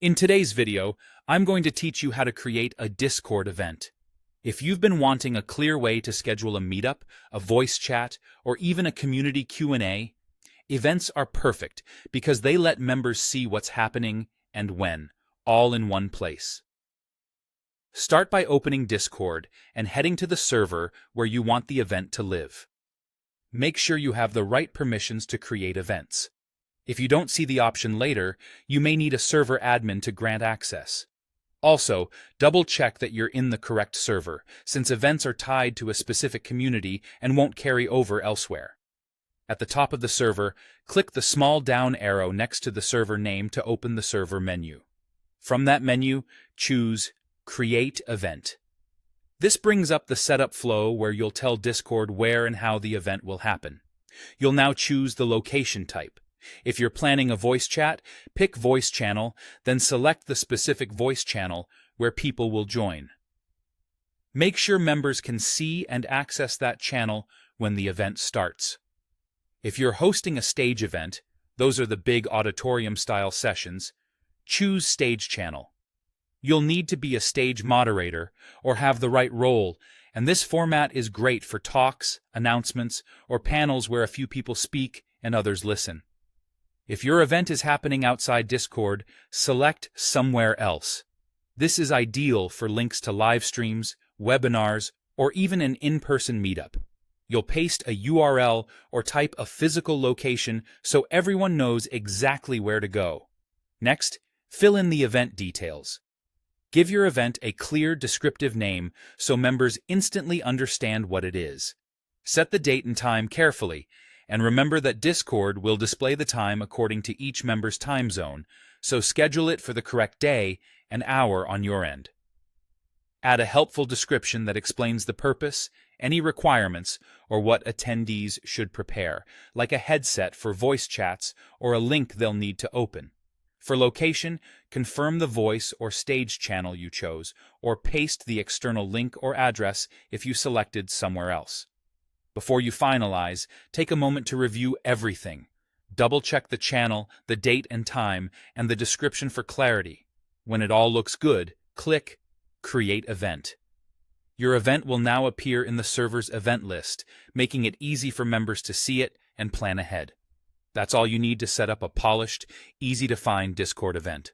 In today's video, I'm going to teach you how to create a Discord event. If you've been wanting a clear way to schedule a meetup, a voice chat, or even a community Q&A, events are perfect because they let members see what's happening and when, all in one place. Start by opening Discord and heading to the server where you want the event to live. Make sure you have the right permissions to create events. If you don't see the option later, you may need a server admin to grant access. Also, double-check that you're in the correct server, since events are tied to a specific community and won't carry over elsewhere. At the top of the server, click the small down arrow next to the server name to open the server menu. From that menu, choose Create Event. This brings up the setup flow where you'll tell Discord where and how the event will happen. You'll now choose the location type. If you're planning a voice chat, pick Voice Channel, then select the specific voice channel where people will join. Make sure members can see and access that channel when the event starts. If you're hosting a stage event, those are the big auditorium-style sessions, choose Stage Channel. You'll need to be a stage moderator or have the right role, and this format is great for talks, announcements, or panels where a few people speak and others listen. If your event is happening outside Discord, select Somewhere Else. This is ideal for links to live streams, webinars, or even an in-person meetup. You'll paste a URL or type a physical location so everyone knows exactly where to go. Next, fill in the event details. Give your event a clear, descriptive name so members instantly understand what it is. Set the date and time carefully, and remember that Discord will display the time according to each member's time zone, so schedule it for the correct day and hour on your end. Add a helpful description that explains the purpose, any requirements, or what attendees should prepare, like a headset for voice chats or a link they'll need to open. For location, confirm the voice or stage channel you chose, or paste the external link or address if you selected somewhere else. Before you finalize, take a moment to review everything. Double-check the channel, the date and time, and the description for clarity. When it all looks good, click Create Event. Your event will now appear in the server's event list, making it easy for members to see it and plan ahead. That's all you need to set up a polished, easy-to-find Discord event.